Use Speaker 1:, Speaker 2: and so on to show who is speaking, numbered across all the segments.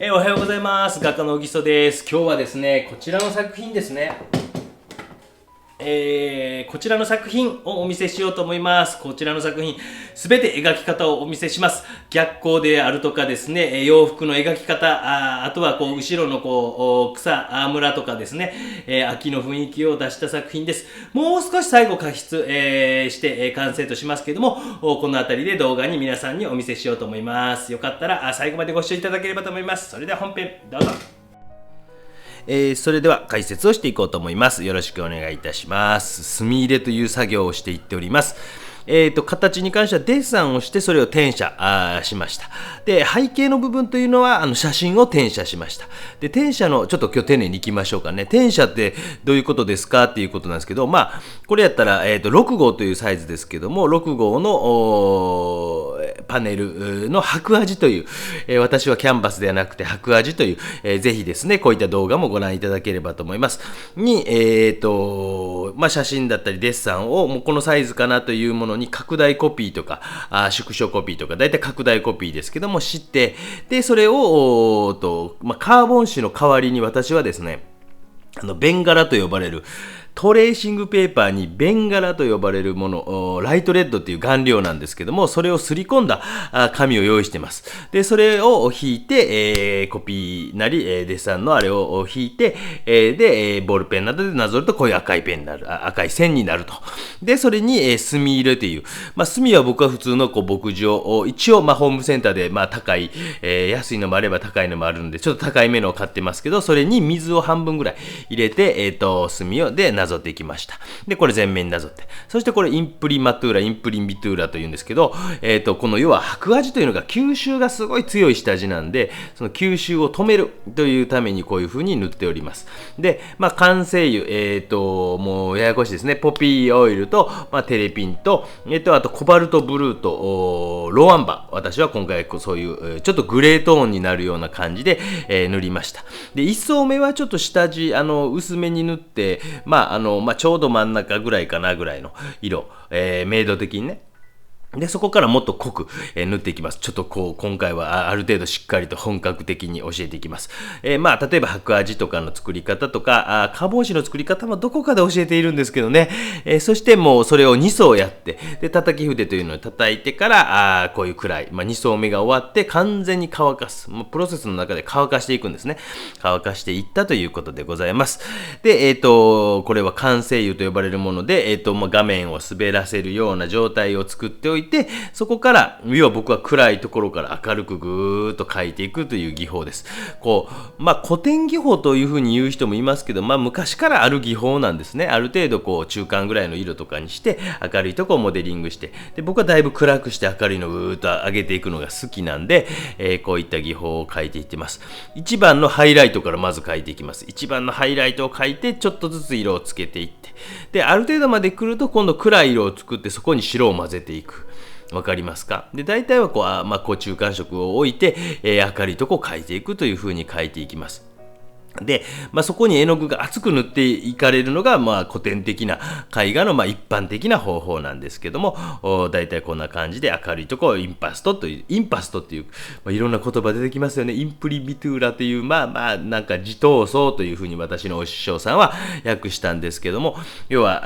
Speaker 1: おはようございます。画家の小木曽です。今日はですね、こちらの作品ですね。こちらの作品をお見せしようと思います。こちらの作品、すべて描き方をお見せします。逆光であるとかですね、洋服の描き方、あとはこう後ろの草むらとかですね、秋の雰囲気を出した作品です。もう少し最後加筆、して、完成としますけれども、この辺りで動画に皆さんにお見せしようと思います。よかったら最後までご視聴いただければと思います。それでは本編どうぞ。それでは解説をしていこうと思います。よろしくお願いいたします。墨入れという作業をしていっております。形に関してはデッサンをしてそれを転写しました。で、背景の部分というのは写真を転写しました。で、転写のちょっと今日丁寧にいきましょうかね。転写ってどういうことですかっていうことなんですけど、これやったら、6号というサイズですけども、6号のパネルの白味という、私はキャンバスではなくて白味という、ぜひですね、こういった動画もご覧いただければと思います。に、写真だったりデッサンをもうこのサイズかなというものに拡大コピーとか縮小コピーとかだいたい拡大コピーですけども知って、でそれをカーボン紙の代わりに私はですねベンガラと呼ばれるトレーシングペーパーにベンガラと呼ばれるもの、ライトレッドっていう顔料なんですけども、それをすり込んだ紙を用意しています。で、それを引いて、コピーなり、デッサンのあれを引いて、で、ボールペンなどでなぞるとこういう赤いペンになる、赤い線になると。で、それに、墨入れという、墨は僕は普通の牧場を、一応、ホームセンターで、高い、安いのもあれば高いのもあるので、ちょっと高いめのを買ってますけど、それに水を半分ぐらい入れて、墨をでなぞっていきました。で、これ全面になぞって。そしてこれインプリマトゥーラ、インプリンビトゥーラというんですけど、この要は白味というのが吸収がすごい強い下地なんで、その吸収を止めるというためにこういう風に塗っております。で、完成油、もうややこしいですね。ポピーオイルと、テレピンと、あとコバルトブルーと、ローアンバー。私は今回そういうちょっとグレートーンになるような感じで、塗りました。で、1層目はちょっと下地、薄めに塗って、ちょうど真ん中ぐらいかなぐらいの色、明度的にね。で、そこからもっと濃く、塗っていきます。ちょっと今回はある程度しっかりと本格的に教えていきます。例えば白味とかの作り方とか、カーボン紙の作り方もどこかで教えているんですけどね。そしてもうそれを2層やって、で、叩き筆というのを叩いてから、こういう暗い、2層目が終わって完全に乾かす。プロセスの中で乾かしていくんですね。乾かしていったということでございます。で、これは完成油と呼ばれるもので、画面を滑らせるような状態を作っておいて、そこから要は僕は暗いところから明るくぐーっと描いていくという技法です。古典技法というふうに言う人もいますけど、昔からある技法なんですね。ある程度中間ぐらいの色とかにして明るいところをモデリングして、で僕はだいぶ暗くして明るいのをぐーっと上げていくのが好きなんで、こういった技法を描いていってます。一番のハイライトからまず描いていきます。一番のハイライトを描いてちょっとずつ色をつけていって、である程度まで来ると今度暗い色を作ってそこに白を混ぜていく。わかりますか？で、大体は中間色を置いて、明るいとこを描いていくという風に描いていきます。で、そこに絵の具が厚く塗っていかれるのが、古典的な絵画の、一般的な方法なんですけども、だいたいこんな感じで明るいところをインパストっていう、いろんな言葉出てきますよね。インプリビトゥーラという、なんか自闘争というふうに私のお師匠さんは訳したんですけども、要は、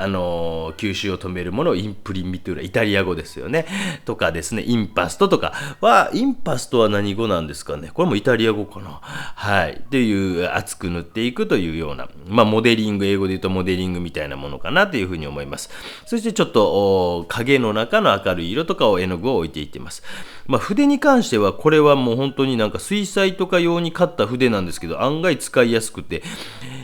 Speaker 1: 吸収を止めるものをインプリビトゥーラ、イタリア語ですよね。とかですね、インパストとかは、インパストは何語なんですかね。これもイタリア語かな。はい。っていう厚く塗っていくというような、モデリング、英語で言うとモデリングみたいなものかなというふうに思います。そしてちょっと影の中の明るい色とかを絵の具を置いていっています。筆に関してはこれはもう本当になんか水彩とか用に買った筆なんですけど、案外使いやすくて、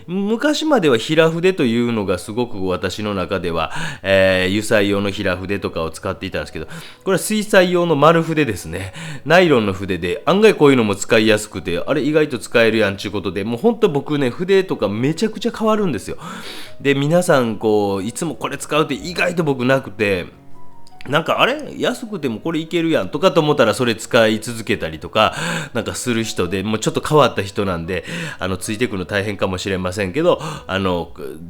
Speaker 1: 昔までは平筆というのがすごく私の中では、油彩用の平筆とかを使っていたんですけど、これは水彩用の丸筆ですね。ナイロンの筆で案外こういうのも使いやすくて、あれ意外と使えるやんちゅうことで、もう本当僕ね、筆とかめちゃくちゃ変わるんですよ。で、皆さんいつもこれ使うって意外と僕なくて、なんかあれ安くてもこれいけるやんとかと思ったらそれ使い続けたりとかなんかする人で、もうちょっと変わった人なんでついてくるの大変かもしれませんけど、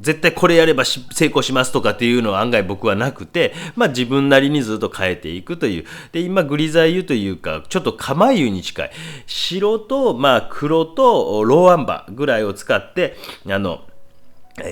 Speaker 1: 絶対これやれば成功しますとかっていうのは案外僕はなくて、自分なりにずっと変えていくという。で今グリザイ油というかちょっと釜油に近い白と黒とローアンバーぐらいを使って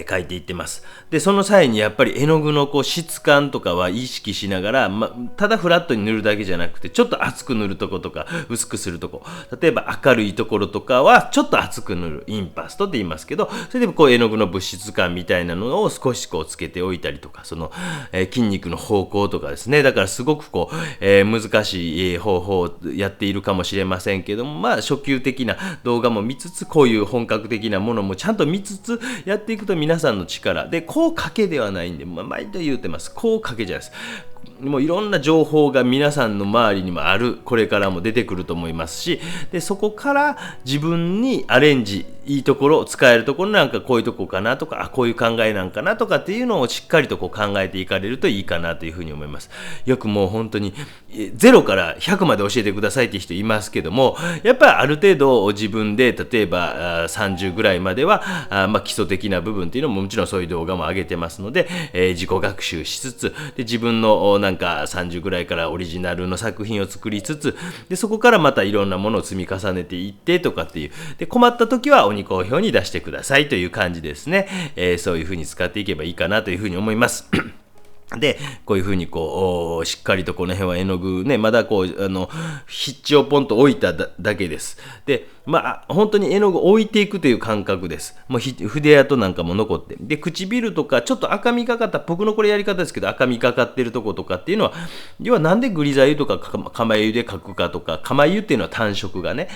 Speaker 1: 書いていってます。でその際にやっぱり絵の具の質感とかは意識しながら、ただフラットに塗るだけじゃなくてちょっと厚く塗るとことか薄くするとこ、例えば明るいところとかはちょっと厚く塗るインパストって言いますけど、それでも絵の具の物質感みたいなのを少しつけておいたりとか、その、筋肉の方向とかですね。だからすごく難しい方法をやっているかもしれませんけども、初級的な動画も見つつこういう本格的なものもちゃんと見つつやっていくと皆さんの力でこうかけではないんで、毎度言うてます。こうかけじゃないです。もういろんな情報が皆さんの周りにもある、これからも出てくると思いますし、でそこから自分にアレンジいいところ使えるところなんかこういうとこかなとか、こういう考えなんかなとかっていうのをしっかりと考えていかれるといいかなというふうに思います。よくもう本当に0から100まで教えてくださいっていう人いますけども、やっぱりある程度自分で例えば30ぐらいまでは基礎的な部分っていうのももちろんそういう動画も上げてますので、自己学習しつつで自分のなんか30ぐらいからオリジナルの作品を作りつつ、でそこからまたいろんなものを積み重ねていってとかっていう、で困った時は鬼好評に出してくださいという感じですね。そういうふうに使っていけばいいかなというふうに思います。でこういうふうにしっかりとこの辺は絵の具ね、まだ筆致をポンと置いただけです。で本当に絵の具を置いていくという感覚です。もう筆跡なんかも残って、で唇とかちょっと赤みがかった、僕のこれやり方ですけど赤みがかってるとことかっていうのは、要はなんでグリザ油とか釜油で描くかとか、釜油っていうのは単色がね、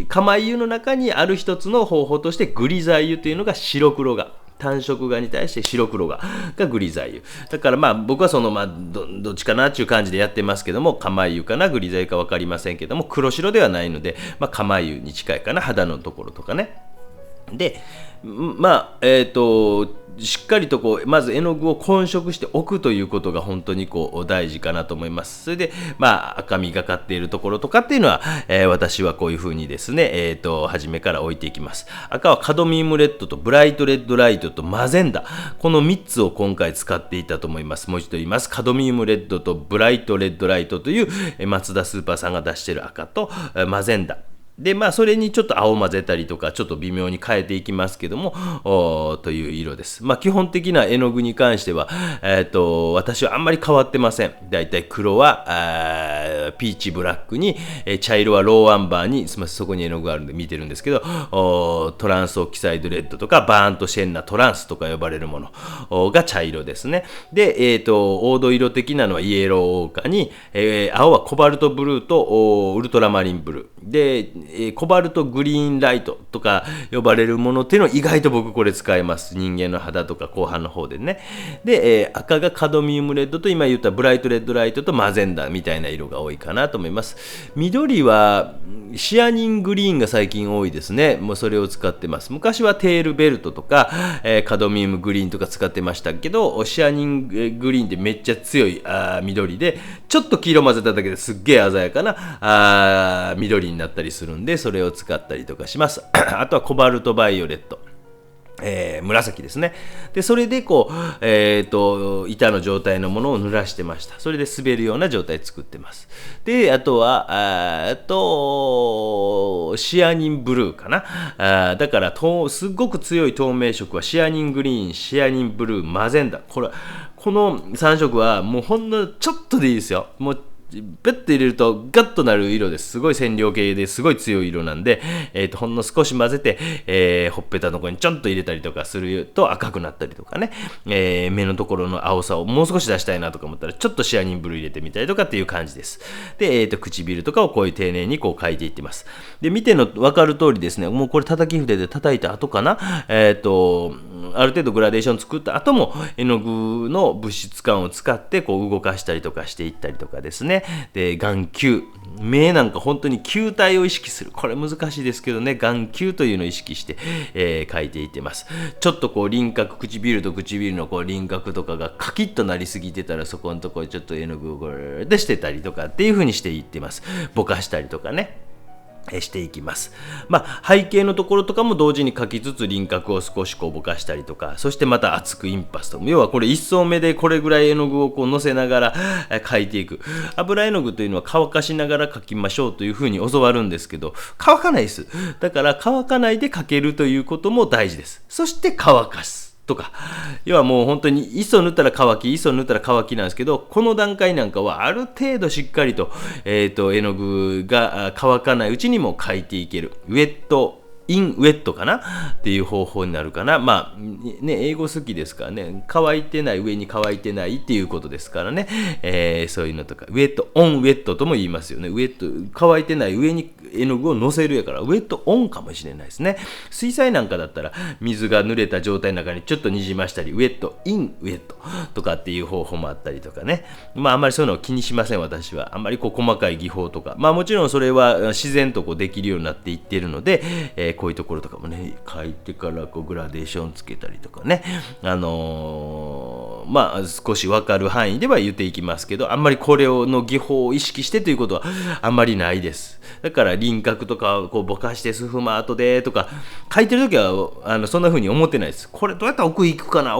Speaker 1: 釜油の中にある一つの方法としてグリザ油というのが白黒が、単色画に対して白黒画がグリザ油だから、僕はそのどっちかなっていう感じでやってますけども、釜油かなグリザ油か分かりませんけども、黒白ではないので、釜油に近いかな、肌のところとかね。でしっかりとまず絵の具を混色しておくということが本当に大事かなと思います。それで赤みがかっているところとかっていうのは、私はこういうふうにですね、初めから置いていきます。赤はカドミウムレッドとブライトレッドライトとマゼンダ、この3つを今回使っていたと思います。もう一度言います。カドミウムレッドとブライトレッドライトという松田スーパーさんが出している赤とマゼンダでそれにちょっと青混ぜたりとかちょっと微妙に変えていきますけどもという色です。基本的な絵の具に関しては、私はあんまり変わってません。だいたい黒はピーチブラックに、茶色はローアンバーに、すみませんそこに絵の具があるんで見てるんですけど、トランスオキサイドレッドとかバーンとシェンナトランスとか呼ばれるものが茶色ですね。で、黄土色的なのはイエローオーカに、青はコバルトブルーとウルトラマリンブルーで、コバルトグリーンライトとか呼ばれるものっていうのを意外と僕これ使います。人間の肌とか後半の方でね。で、赤がカドミウムレッドと今言ったブライトレッドライトとマゼンダみたいな色が多いかなと思います。緑はシアニングリーンが最近多いですね。もうそれを使ってます。昔はテールベルトとか、カドミウムグリーンとか使ってましたけど、シアニングリーンってめっちゃ強い緑で、ちょっと黄色混ぜただけですっげえ鮮やかな緑になったりするんで、それを使ったりとかします。あとはコバルトバイオレット。紫ですね。でそれで板の状態のものを濡らしてました。それで滑るような状態作ってます。であとはシアニンブルーかな。だからすごく強い透明色はシアニングリーン、シアニンブルー、マゼンダ、この3色はもうほんのちょっとでいいですよ。もうベッと入れるとガッとなる色です。すごい染料系ですごい強い色なんで、ほんの少し混ぜて、ほっぺたのところにちょんと入れたりとかすると赤くなったりとかね、目のところの青さをもう少し出したいなとか思ったらちょっとシアニンブルー入れてみたりとかっていう感じです。で、唇とかをこういう丁寧に描いていってます。で見ての分かる通りですね、もうこれ叩き筆で叩いた後かな、ある程度グラデーション作った後も絵の具の物質感を使ってこう動かしたりとかしていったりとかですね。で眼球、目なんか本当に球体を意識する、これ難しいですけどね、眼球というのを意識して、描いていってます。ちょっとこう輪郭、唇と唇のこう輪郭とかがカキッとなりすぎてたら、そこのところちょっと絵の具をこれでしてたりとかっていう風にしていってます。ぼかしたりとかねしていきます。背景のところとかも同時に描きつつ輪郭を少しこうぼかしたりとか、そしてまた厚くインパスト、要はこれ一層目でこれぐらい絵の具をこう乗せながら描いていく。油絵の具というのは乾かしながら描きましょうというふうに教わるんですけど、乾かないです。だから乾かないで描けるということも大事です。そして乾かすとか、要はもう本当に磯塗ったら乾き、磯塗ったら乾きなんですけど、この段階なんかはある程度しっかりと、絵の具が乾かないうちにも描いていける。ウェットインウェットかなっていう方法になるかな。英語好きですからね、乾いてない上に乾いてないっていうことですからね、そういうのとか、ウェットオンウェットとも言いますよね。ウェット乾いてない上に絵の具を乗せるやから、ウェットオンかもしれないですね。水彩なんかだったら水が濡れた状態の中にちょっとにじましたり、ウェットインウェットとかっていう方法もあったりとかね。あんまりそういうのを気にしません、私は。あんまりこう細かい技法とか、もちろんそれは自然とこうできるようになっていっているので、こういうところとかもね、書いてからこうグラデーションつけたりとかね、少し分かる範囲では言っていきますけど、あんまりこれの技法を意識してということはあんまりないです。だから輪郭とかをこうぼかしてスフマートでとか書いてるときはそんな風に思ってないです。これどうやったら奥行くかな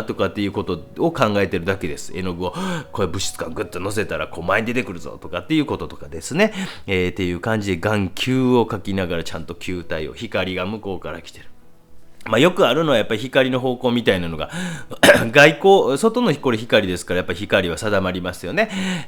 Speaker 1: とかっていうことを考えてるだけです。絵の具をこれ物質感グッと乗せたらこう前に出てくるぞとかっていうこととかですね、っていう感じで眼球を描きながらちゃんと球体を、光が向こうから来てる。よくあるのはやっぱり光の方向みたいなのが外の光ですから、やっぱり光は定まりますよね。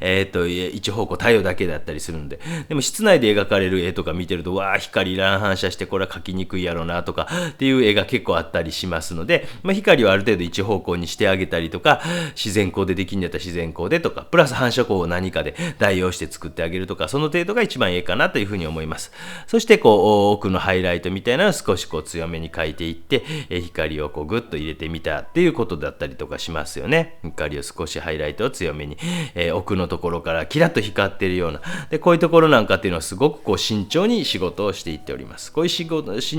Speaker 1: 一方向太陽だけだったりするので、でも室内で描かれる絵とか見てると、光乱反射してこれは描きにくいやろなとかっていう絵が結構あったりしますので、光はある程度一方向にしてあげたりとか、自然光でできんやったら自然光でとか、プラス反射光を何かで代用して作ってあげるとか、その程度が一番いいかなというふうに思います。そしてこう奥のハイライトみたいなのを少しこう強めに描いていって、光をこうグッと入れてみたっていうことだったりとかしますよね。光を少しハイライトを強めに、奥のところからキラッと光っているようなで、こういうところなんかっていうのはすごくこう慎重に仕事をしていっております。こういう慎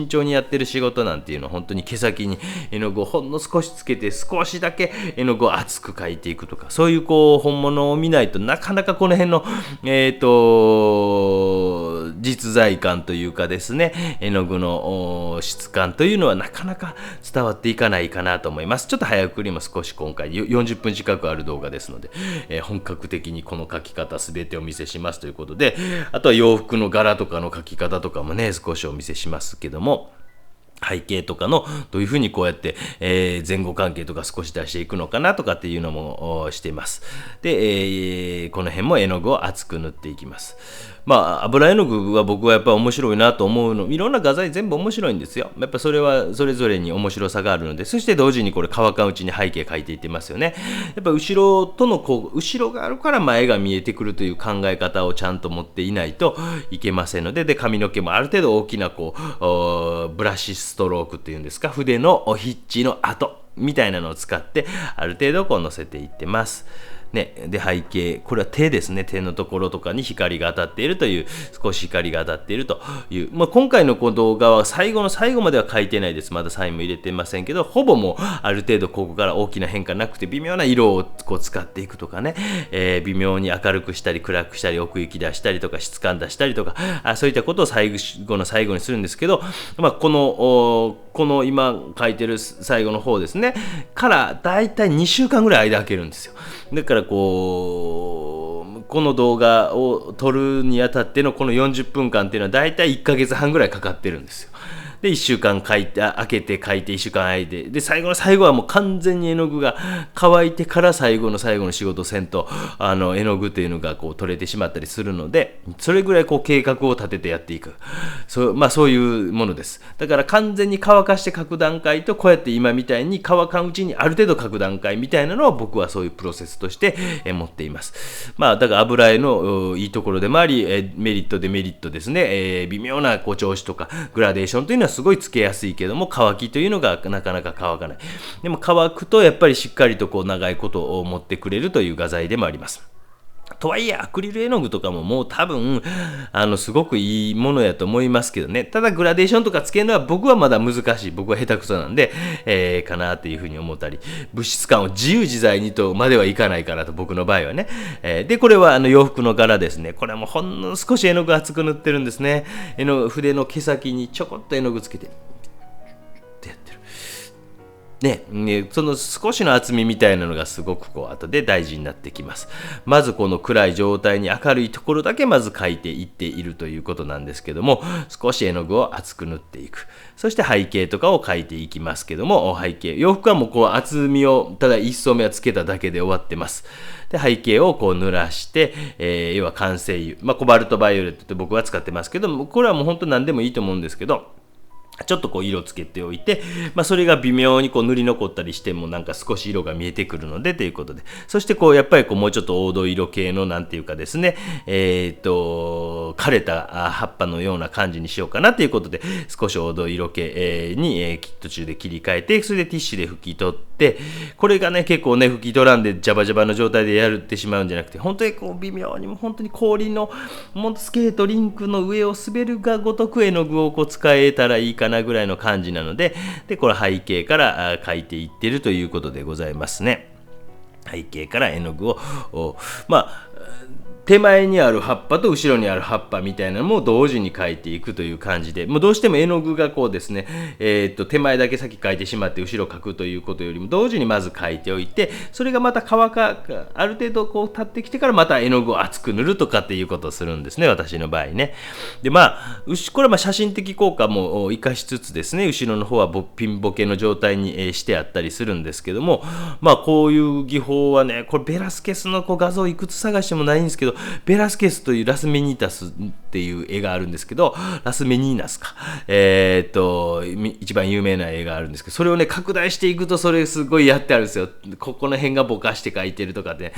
Speaker 1: 重にやってる仕事なんていうのは本当に毛先に絵の具をほんの少しつけて少しだけ絵の具を厚く描いていくとか、そういうこう本物を見ないとなかなかこの辺の実在感というかですね、絵の具の質感というのはなかなか伝わっていかないかなと思います。ちょっと早送りも少し今回40分近くある動画ですので、本格的にこの描き方全てお見せしますということで、あとは洋服の柄とかの描き方とかもね少しお見せしますけども、背景とかのどういうふうにこうやって、前後関係とか少し出していくのかなとかっていうのもしています。で、この辺も絵の具を厚く塗っていきます。油絵の具は僕はやっぱり面白いなと思うの、いろんな画材全部面白いんですよ。やっぱそれはそれぞれに面白さがあるので、そして同時にこれ乾かんうちに背景描いていってますよね。やっぱ後ろとの後ろがあるから前が見えてくるという考え方をちゃんと持っていないといけませんので、髪の毛もある程度大きなこうブラシストロークっていうんですか、筆のヒッチの跡みたいなのを使ってある程度こう乗せていってます。で背景、これは手ですね。手のところとかに光が当たっているという、少し光が当たっているという、今回のこの動画は最後の最後までは書いてないです。まだサインも入れてませんけど、ほぼもうある程度ここから大きな変化なくて、微妙な色をこう使っていくとかね、微妙に明るくしたり暗くしたり奥行き出したりとか質感出したりとか、そういったことを最後の最後にするんですけど、この今書いてる最後の方ですねからだいたい2週間ぐらい間空けるんですよ。だからこの動画を撮るにあたってのこの40分間っていうのはだいたい1ヶ月半ぐらいかかってるんですよ。で1週間開けて書いて1週間空いて、で最後の最後はもう完全に絵の具が乾いてから最後の最後の仕事をせんと絵の具っていうのがこう取れてしまったりするので、それぐらいこう計画を立ててやっていく、そういうものです。だから完全に乾かして書く段階と、こうやって今みたいに乾かんうちにある程度書く段階みたいなのを僕はそういうプロセスとして持っています。だから油絵のいいところでもありメリットデメリットですね、微妙な調子とかグラデーションというのははすごいつけやすいけども、乾きというのがなかなか乾かない。でも乾くとやっぱりしっかりとこう長いことを持ってくれるという画材でもあります。とはいえアクリル絵の具とかももう多分すごくいいものやと思いますけどね。ただグラデーションとかつけるのは僕はまだ難しい。僕は下手くそなんで、かなっていうふうに思ったり、物質感を自由自在にとまではいかないかなと、僕の場合はね。でこれは洋服の柄ですね。これはもうほんの少し絵の具厚く塗ってるんですね。筆の毛先にちょこっと絵の具つけてってやってる。ね、その少しの厚みみたいなのがすごくこう後で大事になってきます。まずこの暗い状態に明るいところだけまず描いていっているということなんですけども、少し絵の具を厚く塗っていく。そして背景とかを描いていきますけども、背景洋服はもうこう厚みをただ一層目はつけただけで終わってます。で背景をこう濡らして、要は完成油、コバルトバイオレットって僕は使ってますけども、これはもう本当何でもいいと思うんですけど、ちょっとこう色つけておいて、それが微妙にこう塗り残ったりしてもなんか少し色が見えてくるのでということで、そしてこうやっぱりこうもうちょっと黄土色系のなんていうかですね、枯れた葉っぱのような感じにしようかなということで、少し黄土色系に途中で切り替えて、それでティッシュで拭き取って、これがね結構ね拭き取らんでジャバジャバの状態でやってしまうんじゃなくて、本当にこう微妙に本当に氷のスケートリンクの上を滑るがごとく絵の具をこう使えたらいいかなぐらいの感じなので、これ背景から描いていってるということでございますね。背景から絵の具を手前にある葉っぱと後ろにある葉っぱみたいなのも同時に描いていくという感じで、もうどうしても絵の具がこうですね、手前だけ先描いてしまって後ろ描くということよりも同時にまず描いておいて、それがまたある程度こう立ってきてからまた絵の具を厚く塗るとかっていうことをするんですね、私の場合ね。でこれは写真的効果も生かしつつですね、後ろの方はピンボケの状態にしてあったりするんですけども、こういう技法はね、これベラスケスの画像いくつ探してもないんですけど、ベラスケスというラスメニータスっていう絵があるんですけど、ラスメニーナスか、一番有名な絵があるんですけど、それをね拡大していくとそれすごいやってあるんですよ。ここの辺がぼかして描いてるとかで、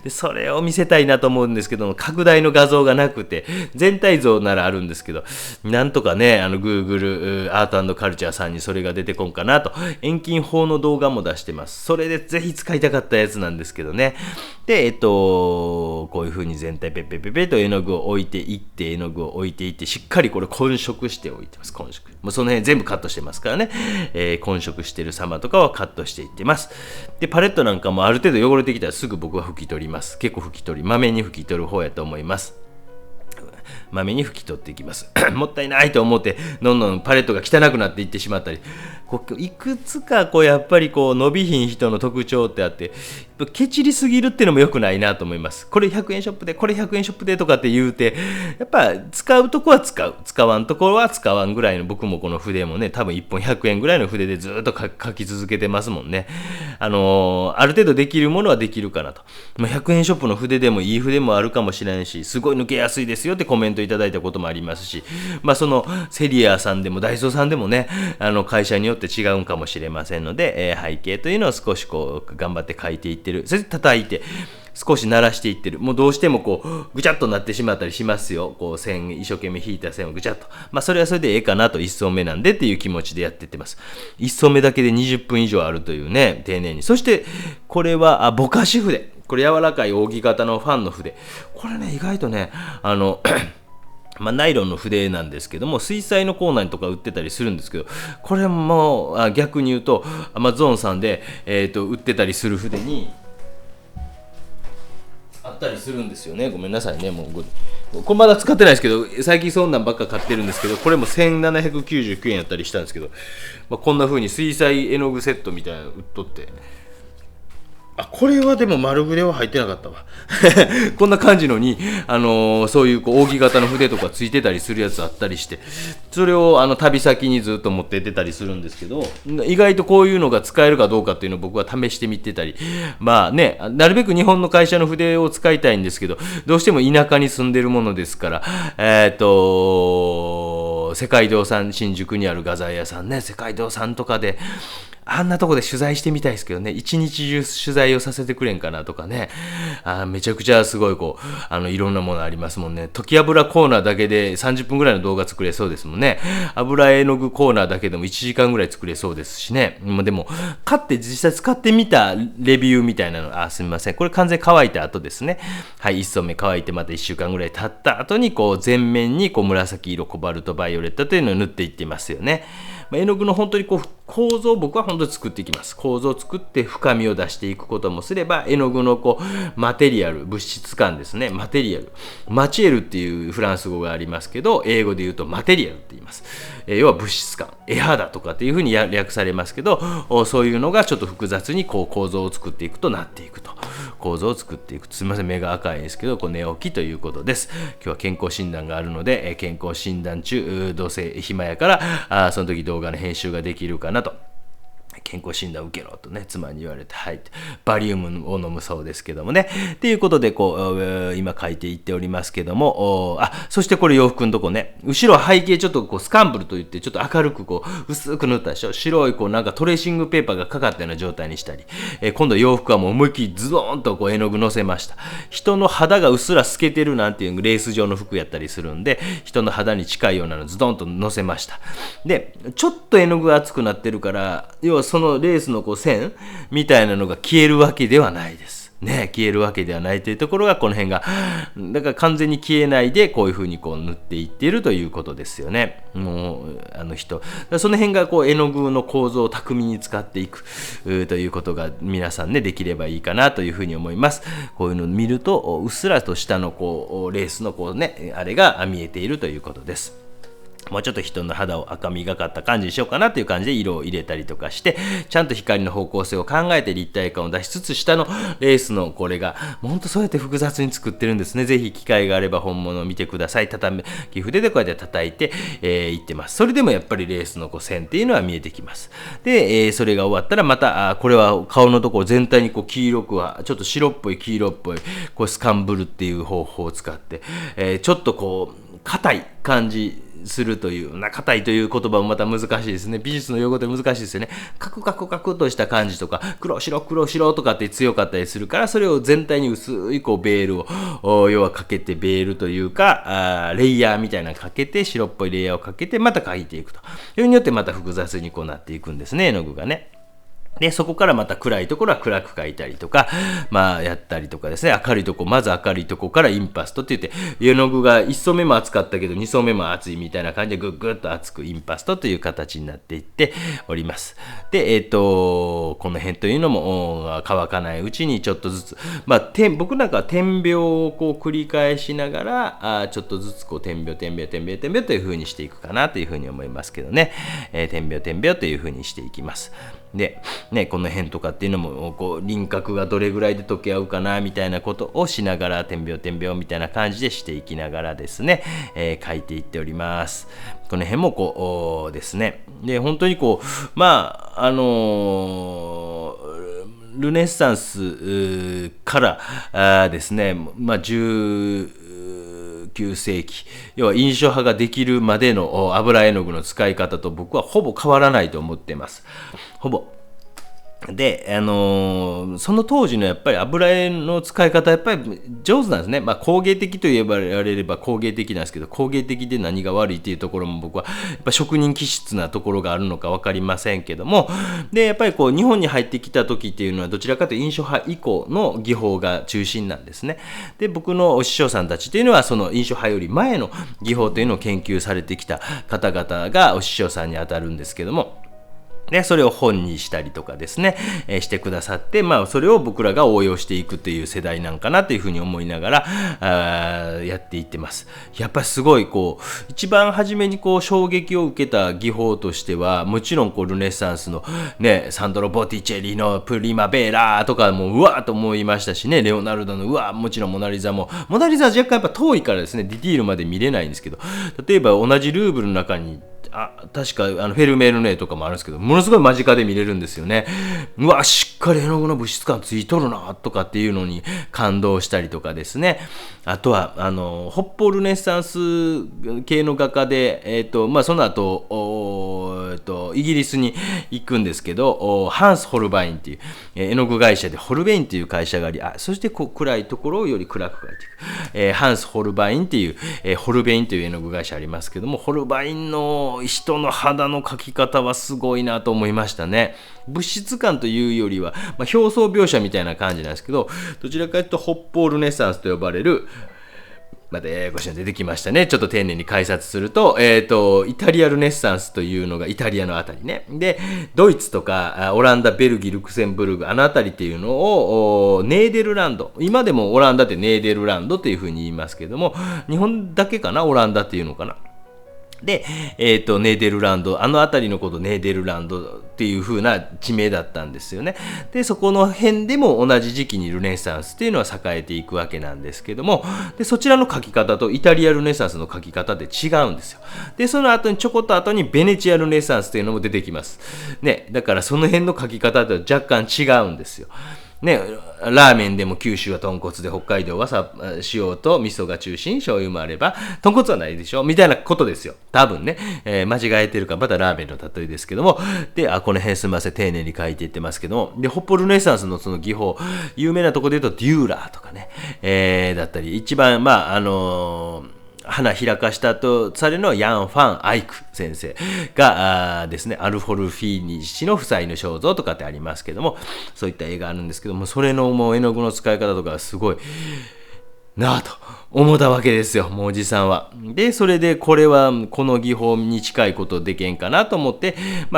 Speaker 1: それを見せたいなと思うんですけども、拡大の画像がなくて、全体像ならあるんですけど、なんとかねGoogle アート&カルチャーさんにそれが出てこんかなと。遠近法の動画も出してます。それでぜひ使いたかったやつなんですけどね。でこういう風に全体ペペペペと絵の具を置いていって、しっかりこれ混色しておいてます。混色もうその辺全部カットしてますからね、混色してる様とかはカットしていってます。でパレットなんかもある程度汚れてきたらすぐ僕は拭き取ります。結構まめに拭き取る方やと思います。まめに拭き取っていきますもったいないと思ってどんどんパレットが汚くなっていってしまったり、いくつかやっぱり伸びひん人の特徴ってあって、ケチりすぎるっていうのも良くないなと思います。これ100円ショップでこれ100円ショップでとかって言うて、やっぱ使うとこは使わんところは使わんぐらいの、僕もこの筆もね多分1本100円ぐらいの筆でずっと書き続けてますもんね。ある程度できるものはできるかなと。100円ショップの筆でもいい筆もあるかもしれんし、すごい抜けやすいですよってコメントいただいたこともありますし、そのセリアさんでもダイソーさんでもね会社によって違うんかもしれませんので、背景というのを少し頑張って描いていってる。それで叩いて少し鳴らしていってる。もうどうしてもぐちゃっとなってしまったりしますよ。線一生懸命引いた線をぐちゃっと、それはそれでええかなと、1層目なんでっていう気持ちでやってってます。1層目だけで20分以上あるというね、丁寧に。そしてこれはぼかし筆、これ柔らかい扇形のファンの筆、これね意外とねナイロンの筆なんですけども、水彩のコーナーとか売ってたりするんですけど、これも逆に言うとAmazonさんで、売ってたりする筆にあったりするんですよね。ごめんなさいね、もうこれまだ使ってないですけど、最近そんなんばっか買ってるんですけど、これも1799円やったりしたんですけど、こんな風に水彩絵の具セットみたいなの売っとって、これはでも丸筆は入ってなかったわこんな感じのに、そういう扇形の筆とかついてたりするやつあったりして、それを旅先にずっと持ってってたりするんですけど、意外とこういうのが使えるかどうかっていうのを僕は試してみてたり、なるべく日本の会社の筆を使いたいんですけど、どうしても田舎に住んでるものですから、世界堂さん、新宿にある画材屋さんね、世界堂さんとかであんなとこで取材してみたいですけどね、一日中取材をさせてくれんかなとかね、めちゃくちゃすごいいろんなものありますもんね。溶き油コーナーだけで30分ぐらいの動画作れそうですもんね。油絵の具コーナーだけでも1時間ぐらい作れそうですしね。でも、実際使ってみたレビューみたいなの、すみません。これ完全に乾いた後ですね。はい、1層目乾いてまた1週間ぐらい経った後に、全面に紫色、コバルト、バイオレットというのを塗っていってますよね。絵の具の本当に構造を僕は本当に作っていきます。構造を作って深みを出していくこともすれば、絵の具のマテリアル、物質感ですね。マテリアル。マチエルっていうフランス語がありますけど、英語で言うとマテリアルって言います。要は物質感。絵肌とかっていうふうに略されますけど、そういうのがちょっと複雑に構造を作っていくとなっていくと。構造を作っていく。すみません、目が赤いですけど、寝起きということです。今日は健康診断があるので、健康診断中、どうせ暇やから、その時動画の編集ができるかなと。健康診断受けろとね、妻に言われて、はい、バリウムを飲むそうですけどもね。ということで、今書いていっておりますけども、そしてこれ洋服のとこね、後ろ背景ちょっとスカンブルといって、ちょっと明るく薄く塗ったでしょ。白いなんかトレーシングペーパーがかかったような状態にしたり、今度洋服はもう思いっきりズドーンと絵の具乗せました。人の肌がうっすら透けてるなんていうレース状の服やったりするんで、人の肌に近いようなのズドンと乗せました。で、ちょっと絵の具が厚くなってるから、要はそのレースの線みたいなのが消えるわけではないです。ね、消えるわけではないというところがこの辺が、だから完全に消えないでこういう風に塗っていっているということですよね。もうその辺が絵の具の構造を巧みに使っていくということが皆さんねできればいいかなというふうに思います。こういうのを見るとうっすらと下のレースのあれが見えているということです。もうちょっと人の肌を赤みがかった感じにしようかなという感じで色を入れたりとかして、ちゃんと光の方向性を考えて立体感を出しつつ、下のレースのこれが、ほんとそうやって複雑に作ってるんですね。ぜひ機会があれば本物を見てください。木筆でこうやって叩いていってます。それでもやっぱりレースの線っていうのは見えてきます。で、それが終わったらまた、これは顔のところ全体に黄色くは、ちょっと白っぽい黄色っぽい、スカンブルっていう方法を使って、ちょっと硬い感じ、するという硬いという言葉もまた難しいですね。美術の用語で難しいですよね。カクカクカクとした感じとか黒白とかって強かったりするから、それを全体に薄いベールを要はかけて、ベールというかレイヤーみたいなのかけて、白っぽいレイヤーをかけてまた描いていくというによってまた複雑になっていくんですね、絵の具がね。で、そこからまた暗いところは暗く描いたりとか、やったりとかですね、明るいとこ、まず明るいとこからインパストって言って、絵の具が1層目も厚かったけど、2層目も厚いみたいな感じでぐっぐっと厚くインパストという形になっていっております。で、この辺というのも乾かないうちにちょっとずつ、僕なんかは点描を繰り返しながら、ちょっとずつ点描という風にしていくかなという風に思いますけどね。点描という風にしていきます。で、ね、この辺とかっていうのも輪郭がどれぐらいで溶け合うかなみたいなことをしながら点描みたいな感じでしていきながらですね、書いていっております。この辺もですね。で、本当にルネッサンスからですね、19世紀、要は印象派ができるまでの油絵の具の使い方と僕はほぼ変わらないと思っています。ほぼ。で、その当時のやっぱり油絵の使い方やっぱり上手なんですね。工芸的と言われれば工芸的なんですけど、工芸的で何が悪いっていうところも僕はやっぱ職人気質なところがあるのか分かりませんけども、でやっぱり日本に入ってきた時っていうのはどちらかというと印象派以降の技法が中心なんですね。で、僕のお師匠さんたちというのはその印象派より前の技法というのを研究されてきた方々がお師匠さんにあたるんですけども、で、それを本にしたりとかですね、してくださって、それを僕らが応用していくという世代なんかなというふうに思いながら、やっていってます。やっぱりすごい、一番初めに衝撃を受けた技法としては、もちろんルネッサンスのね、サンドロ・ボティチェリのプリマベーラとかもうわーと思いましたしね、レオナルドのもちろんモナリザも、モナリザは若干やっぱ遠いからですね、ディティールまで見れないんですけど、例えば同じルーブルの中に、確かフェルメールの絵とかもあるんですけど、ものすごい間近で見れるんですよね。しっかり絵の具の物質感ついとるなとかっていうのに感動したりとかですね。あとは北方ルネッサンス系の画家で、その後イギリスに行くんですけど、ハンス・ホルバインっていう、絵の具会社でホルベインっていう会社があり、そして暗いところをより暗く描いていく、ハンス・ホルバインっていう、ホルベインという絵の具会社ありますけども、ホルバインの人の肌の描き方はすごいなと思いましたね。物質感というよりは、表層描写みたいな感じなんですけど、どちらかというと北方ルネサンスと呼ばれる、またややこしいの出てきましたね。ちょっと丁寧に解説すると、イタリアルネッサンスというのがイタリアのあたりね。で、ドイツとか、オランダ、ベルギー、ルクセンブルグ、あのあたりっていうのを、ネーデルランド。今でもオランダってネーデルランドっていうふうに言いますけども、日本だけかな、オランダっていうのかな。で、ネーデルランド、あの辺りのことネーデルランドっていう風な地名だったんですよね。で、そこの辺でも同じ時期にルネサンスっていうのは栄えていくわけなんですけども、で、そちらの書き方とイタリアルネサンスの書き方で違うんですよ。で、その後にちょこっと後にベネチアルネサンスっていうのも出てきます。ね、だからその辺の書き方とは若干違うんですよ。ね、ラーメンでも九州は豚骨で北海道は塩と味噌が中心、醤油もあれば、豚骨はないでしょみたいなことですよ。多分ね、間違えてるか、またラーメンの例えですけども、で、この辺すみません、丁寧に書いていってますけども、で、北方ルネサンスのその技法、有名なところで言うとデューラーとかね、だったり、一番、花開かしたとされるのはヤン・ファン・アイク先生がですね、アルフォルフィーニ氏の夫妻の肖像とかってありますけども、そういった絵があるんですけども、それのもう絵の具の使い方とかすごいなぁと思ったわけですよ、もうおじさんは。で、それでこれはこの技法に近いことできんかなと思って、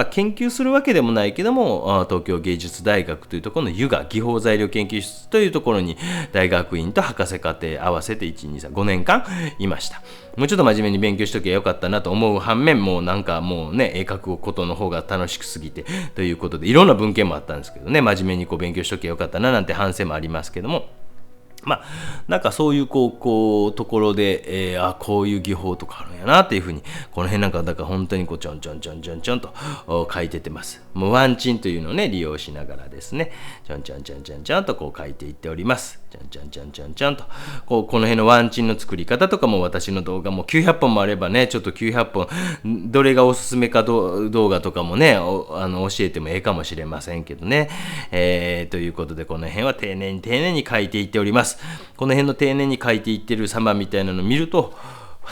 Speaker 1: 研究するわけでもないけども、東京芸術大学というところのユガ技法材料研究室というところに大学院と博士課程合わせて1、2、3、5年間いました。もうちょっと真面目に勉強しときゃよかったなと思う反面、もうなんかもうね、絵描くことの方が楽しくすぎてということで、いろんな文献もあったんですけどね、真面目に勉強しときゃよかったななんて反省もありますけども、なんかそういうところで、こういう技法とかあるんやなっていうふうに、この辺なんかだから本当にちょんちょんちょんちょんちょんと書いてってます。もうワンチンというのをね利用しながらですね、ちょんちょんちょんちょんちょんと書いていっております。ちょんちょんちょんちょんちょんとこの辺のワンチンの作り方とかも私の動画も900本もあればね、ちょっと900本どれがおすすめか動画とかもね教えてもええかもしれませんけどね、ということでこの辺は丁寧に書いていっております。この辺の丁寧に書いていってる様みたいなのを見ると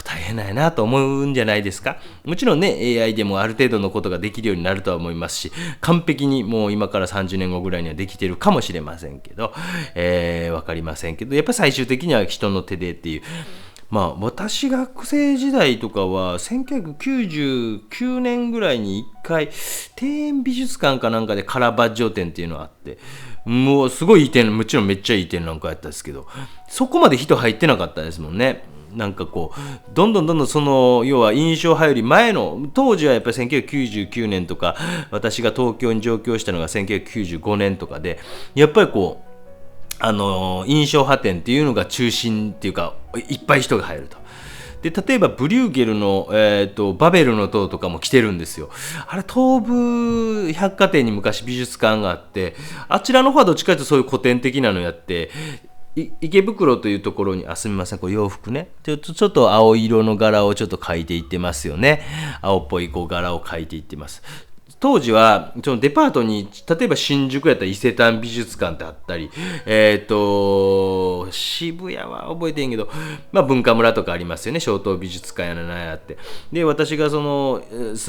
Speaker 1: 大変だよなと思うんじゃないですか。もちろんね AI でもある程度のことができるようになるとは思いますし、完璧にもう今から30年後ぐらいにはできてるかもしれませんけど、わかりませんけど、やっぱ最終的には人の手でっていう。私学生時代とかは1999年ぐらいに1回庭園美術館かなんかでカラバッジョ展っていうのがあって、もうすごいいい展、もちろんめっちゃいい展なんかやったんですけど、そこまで人入ってなかったですもんね。なんかどんどんその要は印象派より前の当時はやっぱり1999年とか、私が東京に上京したのが1995年とかで、やっぱり印象派展っていうのが中心っていうか、いっぱい人が入ると。で、例えばブリューゲルの、バベルの塔とかも来てるんですよ。あれ東武百貨店に昔美術館があって、あちらの方はどっちかというとそういう古典的なのやって、池袋というところに、すみません、これ洋服ね。ちょっと青色の柄をちょっと描いていってますよね。青っぽい柄を描いていってます。当時はそのデパートに例えば新宿やったら伊勢丹美術館ってあったり、渋谷は覚えてんけど、文化村とかありますよね。松濤美術館やらなんやって。で、私が住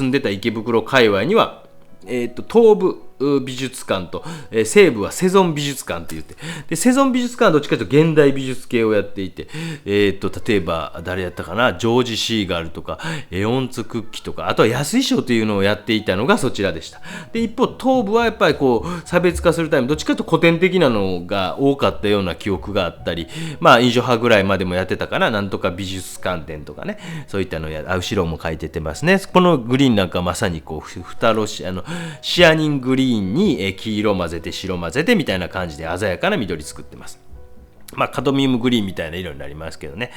Speaker 1: んでた池袋界隈には東部美術館と、西部はセゾン美術館って言って、でセゾン美術館はどっちかというと現代美術系をやっていて、例えば誰やったかな、ジョージ・シーガルとかエオンツ・クッキとか、あとは安井賞というのをやっていたのがそちらでした。で、一方東部はやっぱり差別化するためにどっちかというと古典的なのが多かったような記憶があったり、印象派ぐらいまでもやってたかな、なんとか美術館展とかね、そういったのや、後ろも書いててますね。このグリーンなんかまさにシアニングリーンに黄色混ぜて白混ぜてみたいな感じで鮮やかな緑作ってます。カドミウムグリーンみたいな色になりますけどね。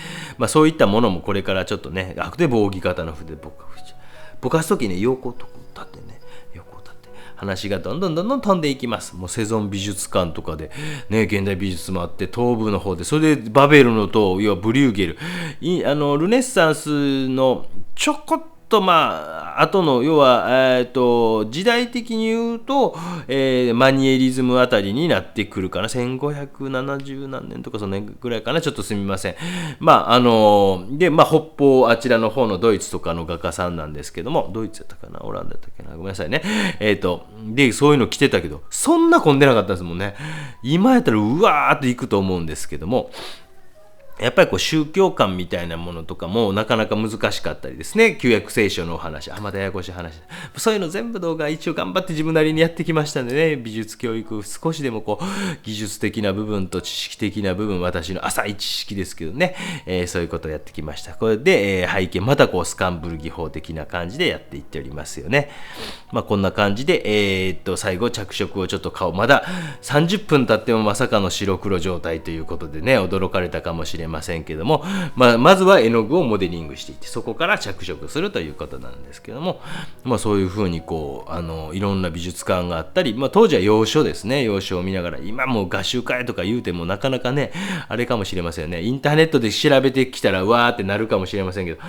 Speaker 1: そういったものもこれからちょっとね、で扇形の筆ぼかすときね、横と立ってね、横立って話がどんどん飛んでいきます。もうセゾン美術館とかでね、現代美術もあって、東部の方でそれでバベルの塔、要はブリューゲル、ルネッサンスのちょこっと後の要は、時代的に言うと、マニエリズムあたりになってくるかな。1570何年とかそのぐらいかな。ちょっとすみません。で、北方あちらの方のドイツとかの画家さんなんですけども、ドイツやったかな、オランダやったっけな、ごめんなさいね。で、そういうの着てたけど、そんな混んでなかったですもんね。今やったらうわーっと行くと思うんですけども、やっぱりこう宗教観みたいなものとかもなかなか難しかったりですね。旧約聖書のお話、まだややこしい話。そういうの全部動画一応頑張って自分なりにやってきましたんでね。美術教育、少しでもこう、技術的な部分と知識的な部分、私の浅い知識ですけどね、そういうことをやってきました。これで、背景、またこう、スカンブル技法的な感じでやっていっておりますよね。こんな感じで、最後着色をちょっとまだ30分経ってもまさかの白黒状態ということでね、驚かれたかもしれませんけども、まずは絵の具をモデリングしていって、そこから着色するということなんですけども、そういうふうにこういろんな美術館があったり、当時は洋書ですね、洋書を見ながら、今もう画集会とか言うてもなかなかね、あれかもしれませんよね。インターネットで調べてきたらうわーってなるかもしれませんけど、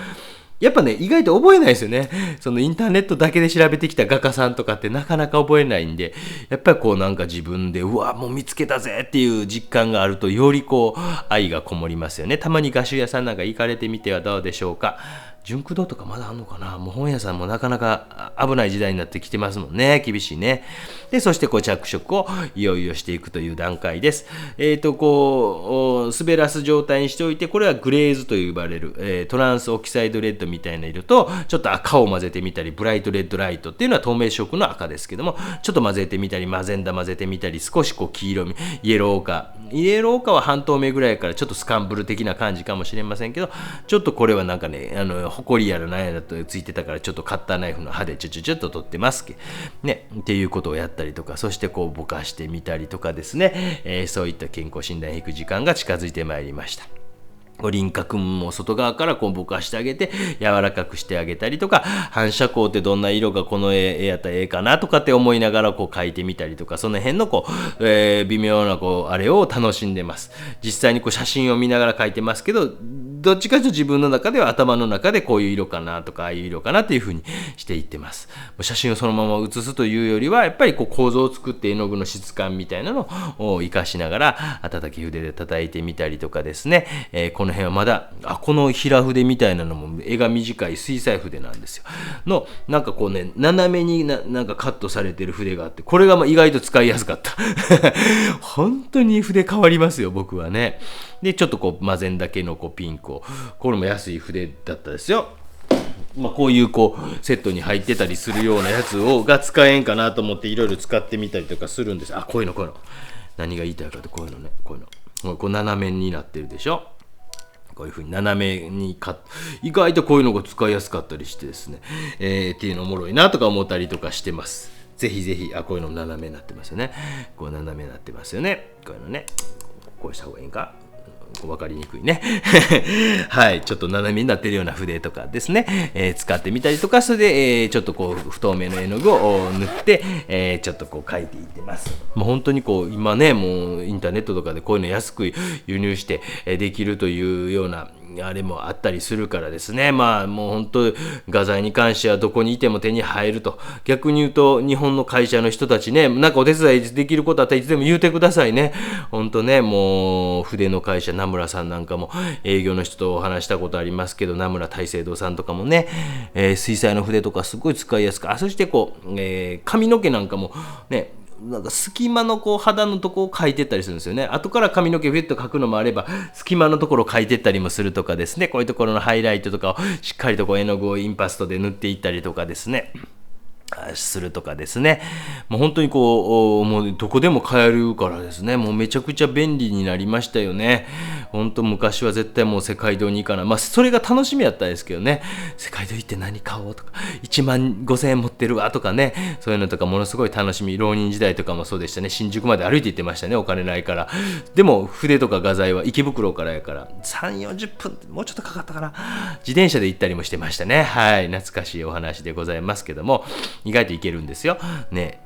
Speaker 1: やっぱね、意外と覚えないですよね。そのインターネットだけで調べてきた画家さんとかってなかなか覚えないんで、やっぱりこうなんか自分で、うわ、もう見つけたぜっていう実感があると、よりこう、愛がこもりますよね。たまに画集屋さんなんか行かれてみてはどうでしょうか。純駆動とかまだあんのかな。もう本屋さんもなかなか危ない時代になってきてますもんね。厳しいね。で、そしてこう着色をいよいよしていくという段階です。こう、滑らす状態にしておいて、これはグレーズと呼ばれる、トランスオキサイドレッドみたいな色と、ちょっと赤を混ぜてみたり、ブライトレッドライトっていうのは透明色の赤ですけども、ちょっと混ぜてみたり、マゼンダ混ぜてみたり、少しこう黄色み、イエローオーカ。イエローオーカは半透明ぐらいからちょっとスカンブル的な感じかもしれませんけど、ちょっとこれはなんかね、ホコリやらなんやらとついてたから、ちょっとカッターナイフの刃でちょっと取ってますね、っていうことをやったりとか、そしてこうぼかしてみたりとかですね、そういった健康診断に行く時間が近づいてまいりました。輪郭も外側からこうぼかしてあげて柔らかくしてあげたりとか、反射光ってどんな色がこの絵やったらええかなとかって思いながらこう描いてみたりとか、その辺のこう、微妙なこうあれを楽しんでます。実際にこう写真を見ながら描いてますけど、どっちかというと自分の中では頭の中でこういう色かなとかああいう色かなっていう風にしていってます。写真をそのまま写すというよりは、やっぱりこう構造を作って絵の具の質感みたいなのを活かしながら叩き筆で叩いてみたりとかですね、この辺はまだこの平筆みたいなのも絵が短い水彩筆なんですよ。のなんかこうね、斜めになんかカットされてる筆があって、これが意外と使いやすかった。本当に筆変わりますよ、僕はね。でちょっとこうマゼンダ系のこうピンクを、これも安い筆だったですよ。こういうこうセットに入ってたりするようなやつが使えんかなと思っていろいろ使ってみたりとかするんです。こういうの何が言いたいかって、こういうのね、こう斜めになってるでしょ。こういう風に斜めに意外とこういうのが使いやすかったりしてですね、っていうのおもろいなとか思ったりとかしてます。ぜひぜひ、こういうの斜めになってますよね。こう斜めになってますよね。こういうのね、こうした方がいいんか。分かりにくいね。はい、ちょっと斜めになってるような筆とかですね、使ってみたりとか、それで、ちょっとこう不透明の絵の具を塗って、ちょっとこう描いていってます。もう本当にこう今ね、もうインターネットとかでこういうの安く輸入してできるというようなあれもあったりするからですね。もう本当画材に関してはどこにいても手に入ると。逆に言うと日本の会社の人たちね、なんかお手伝いできることあったらいつでも言うてくださいね。本当ね、もう筆の会社名村さんなんかも営業の人とお話したことありますけど、名村大聖堂さんとかもね、水彩の筆とかすごい使いやすく、そしてこう、髪の毛なんかもね、なんか隙間のこう肌のとこを描いてったりするんですよね。後から髪の毛フィッと描くのもあれば、隙間のところを描いてったりもするとかですね、こういうところのハイライトとかをしっかりとこう絵の具をインパストで塗っていったりとかですね、するとかですね。もう本当にこう、もうどこでも買えるからですね、もうめちゃくちゃ便利になりましたよね。本当昔は絶対もう世界堂に行かない。それが楽しみやったんですけどね。世界堂行って何買おうとか、1万5,000円持ってるわとかね、そういうのとかものすごい楽しみ。浪人時代とかもそうでしたね。新宿まで歩いて行ってましたね、お金ないから。でも筆とか画材は池袋からやから、3、40分、もうちょっとかかったかな。自転車で行ったりもしてましたね。はい、懐かしいお話でございますけども、意外といけるんですよ。ね、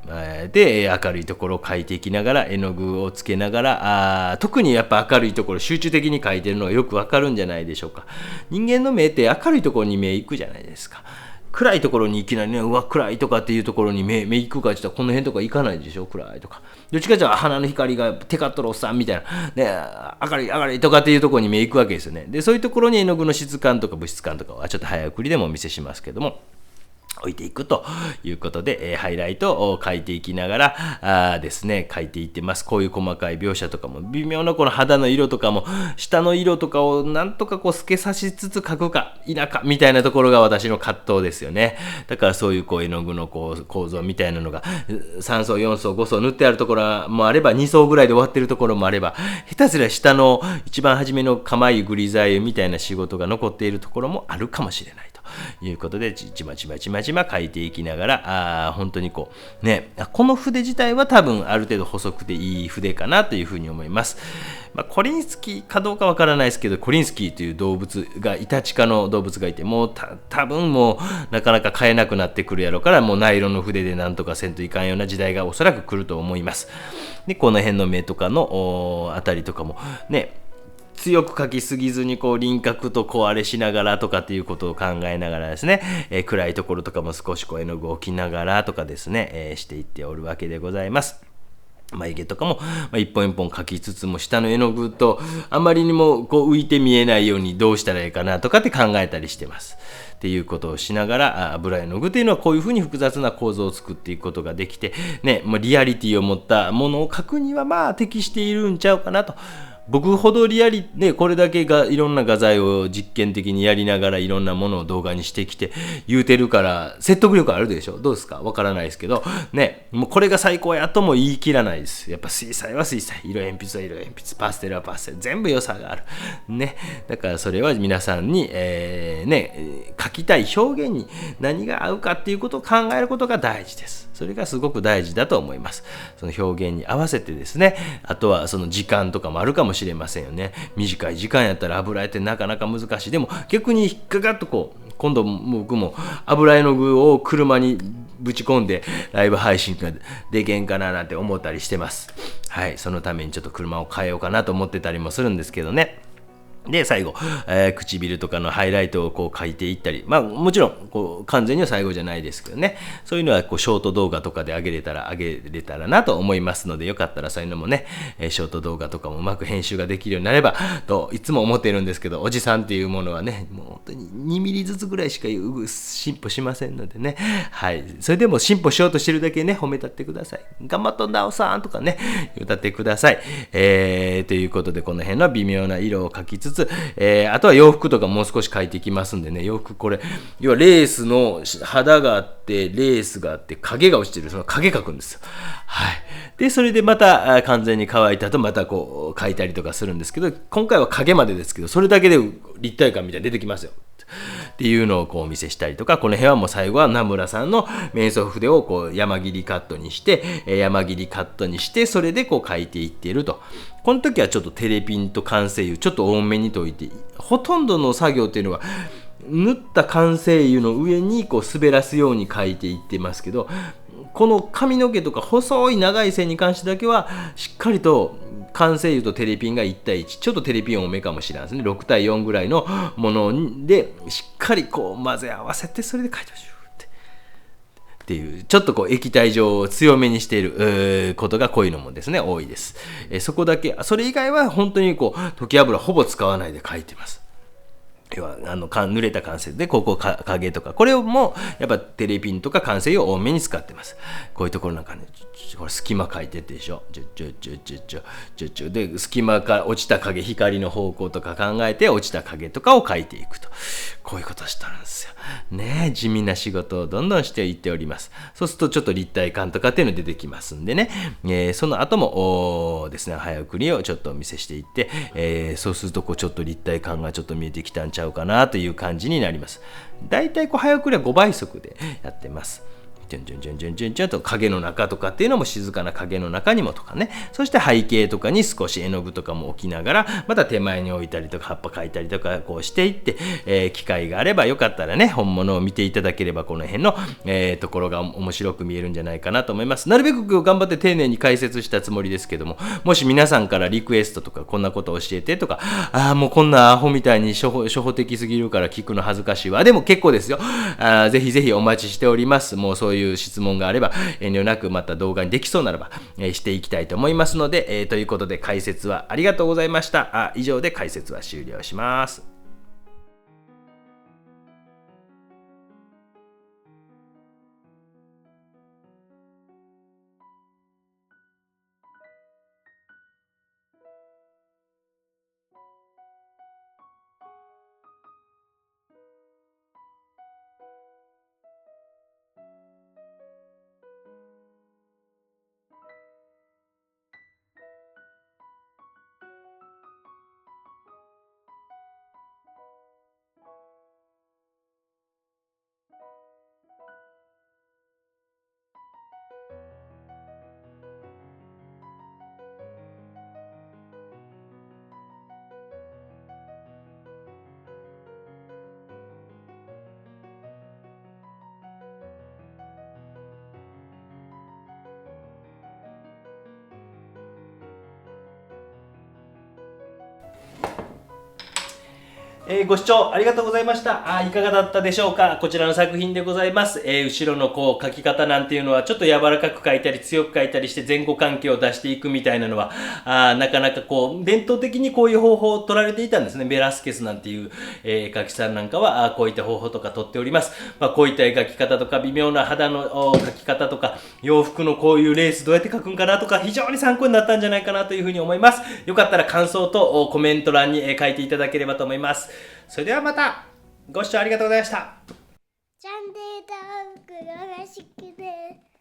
Speaker 1: で、明るいところを描いていきながら、絵の具をつけながら、特にやっぱ明るいところ、集中的に描いてるのがよくわかるんじゃないでしょうか。人間の目って明るいところに目いくじゃないですか。暗いところにいきなりね、うわ、暗いとかっていうところに目行くかって言ったら、この辺とか行かないでしょ、暗いとか。どっちかっていうと鼻の光がテカっとるおっさんみたいな、ね、明るい明るいとかっていうところに目行くわけですよね。で、そういうところに絵の具の質感とか物質感とかはちょっと早送りでもお見せしますけども、置いていくということで、ハイライトを描いていきながらですね、描いていってます。こういう細かい描写とかも、微妙なこの肌の色とかも、下の色とかをなんとかこう透けさしつつ描くか否かみたいなところが私の葛藤ですよね。だからそういうこう絵の具のこう構造みたいなのが3層4層5層塗ってあるところもあれば、2層ぐらいで終わってるところもあれば、下手すりゃ下の一番初めの構いグリザイユみたいな仕事が残っているところもあるかもしれないということで、ちまちま書いていきながら、本当にこうね、この筆自体は多分ある程度細くていい筆かなというふうに思います。コリンスキーかどうかわからないですけど、コリンスキーという動物が、イタチ科の動物がいて、もう多分もうなかなか買えなくなってくるやろから、もうナイロンの筆でなんとかせんといかんような時代がおそらく来ると思います。で、この辺の目とかのあたりとかもね、強く描きすぎずにこう輪郭とこうあれしながらとかっていうことを考えながらですね、暗いところとかも少しこう絵の具を置きながらとかですね、していっておるわけでございます。眉毛とかも、一本一本描きつつも、下の絵の具とあまりにもこう浮いて見えないようにどうしたらいいかなとかって考えたりしてます。っていうことをしながら、油絵の具というのはこういうふうに複雑な構造を作っていくことができて、ね、リアリティを持ったものを描くには適しているんちゃうかなと。僕ほどこれだけがいろんな画材を実験的にやりながらいろんなものを動画にしてきて言うてるから説得力あるでしょ。どうですか？わからないですけどね、もうこれが最高やとも言い切らないです。やっぱ水彩は水彩、色鉛筆は色鉛筆、パステルはパステル、全部良さがあるね。だからそれは皆さんに、描きたい表現に何が合うかっていうことを考えることが大事です。それがすごく大事だと思います。その表現に合わせてですね、あとはその時間とかもあるかもしれませんよね。短い時間やったら油絵ってなかなか難しい。でも逆に引っかかっとこう、今度僕も油絵の具を車にぶち込んでライブ配信ができんかななんて思ったりしてます。はい、そのためにちょっと車を変えようかなと思ってたりもするんですけどね。で、最後、唇とかのハイライトをこう描いていったり、もちろんこう完全には最後じゃないですけどね、そういうのはこうショート動画とかで上げれたらなと思いますので、よかったらそういうのもね、ショート動画とかもうまく編集ができるようになればといつも思ってるんですけど、おじさんっていうものはね、もう本当に2ミリずつぐらいしか進歩しませんのでね、はい、それでも進歩しようとしてるだけね、褒めたってください。頑張っとんだおさんとかね、歌ってください。ということで、この辺の微妙な色を描きつつ、あとは洋服とかもう少し描いていきますんでね、洋服これ要はレースの肌があってレースがあって影が落ちてる、その影描くんですよ。はい。でそれでまた完全に乾いた後またこう描いたりとかするんですけど、今回は影までですけど、それだけで立体感みたいに出てきますよっていうのをこうお見せしたりとか、この辺はもう最後は名村さんの面相筆をこう山切りカットにしてそれでこう描いていっていると。この時はちょっとテレピンと完成油ちょっと多めに溶いて、ほとんどの作業っていうのは塗った完成油の上にこう滑らすように描いていってますけど、この髪の毛とか細い長い線に関してだけはしっかりと完成油とテレピンが1対1、ちょっとテレピン多めかもしれないですね。6対4ぐらいのものでしっかりこう混ぜ合わせて、それで描いてほしいっていう、ちょっとこう液体状を強めにしていることがこういうのもですね多いです。そこだけ、それ以外は本当にこう溶き油ほぼ使わないで描いてます。要は濡れた完成でここ影とか、これをもやっぱテレピンとか完成を多めに使ってます。こういうところなんかね、これ隙間描いてってでしょ、で隙間から落ちた影、光の方向とか考えて落ちた影とかを描いていくと、こういうことをしてるんですよね。地味な仕事をどんどんしていっております。そうするとちょっと立体感とかっていうの出てきますんでね、その後もですね早送りをちょっとお見せしていって、そうするとこうちょっと立体感がちょっと見えてきたんちゃうかなという感じになります。だいたいこう早送りは5倍速でやってます。チュンチュンチュンチュンチュンチュンと影の中とかっていうのも静かな影の中にもとかね、そして背景とかに少し絵の具とかも置きながら、また手前に置いたりとか葉っぱ描いたりとかこうしていって、機会があればよかったらね、本物を見ていただければこの辺の、ところが面白く見えるんじゃないかなと思います。なるべく頑張って丁寧に解説したつもりですけども、もし皆さんからリクエストとかこんなこと教えてとか、もうこんなアホみたいに初歩的すぎるから聞くの恥ずかしいわ、でも結構ですよ。ぜひぜひお待ちしております。もうそういう質問があれば遠慮なくまた動画にできそうならば、していきたいと思いますので、ということで解説はありがとうございました。以上で解説は終了します。ご視聴ありがとうございました。いかがだったでしょうか。こちらの作品でございます。後ろのこう書き方なんていうのはちょっと柔らかく書いたり強く書いたりして前後関係を出していくみたいなのはなかなかこう伝統的にこういう方法を取られていたんですね。ベラスケスなんていう、絵描きさんなんかはこういった方法とか取っております。こういった絵描き方とか微妙な肌の描き方とか洋服のこういうレースどうやって描くんかなとか非常に参考になったんじゃないかなというふうに思います。よかったら感想とコメント欄に書いていただければと思います。それではまたご視聴ありがとうございました。
Speaker 2: チャンネル登録よろしくね。